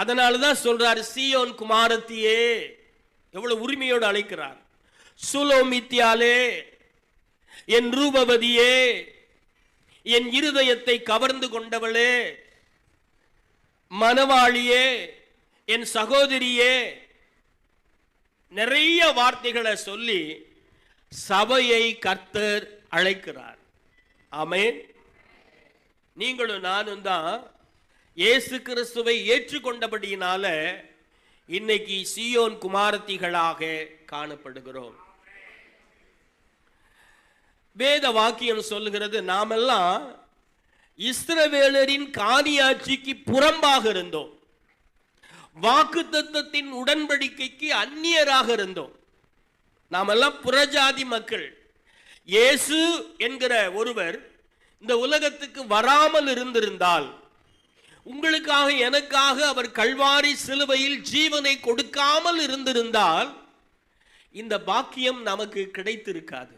அதனாலதான் சொல்றார், சீயோன் குமாரத்தியே, எவ்வளவு உரிமையோடு அழைக்கிறார். சுலோமித்தியாலே, என் ரூபவதியே, என் இருதயத்தை கவர்ந்து கொண்டவளே, மனவாளியே, என் சகோதரியே, நிறைய வார்த்தைகளை சொல்லி சபையை கர்த்தர் அழைக்கிறார். ஆமென். நீங்களும் நானும் தான் இயேசு கிறிஸ்துவை ஏற்றுக்கொண்டபடியினால இன்னைக்கு சீயோன் குமாரத்திகளாக காணப்படுகிறோம். வேத வாக்கியம் சொல்லுகிறது, நாமெல்லாம் இஸ்ரவேலரின் காணியாட்சிக்கு புறம்பாக இருந்தோம், வாக்குத்தத்தத்தின் உடன்படிக்கைக்கு அந்நியராக இருந்தோம். நாமெல்லாம் புறஜாதி மக்கள். இயேசு என்கிற ஒருவர் இந்த உலகத்துக்கு வராமல் இருந்திருந்தால், உங்களுக்காக எனக்காக அவர் கல்வாரி சிலுவையில் ஜீவனை கொடுக்காமல் இருந்திருந்தால் இந்த பாக்கியம் நமக்கு கிடைத்திருக்காது.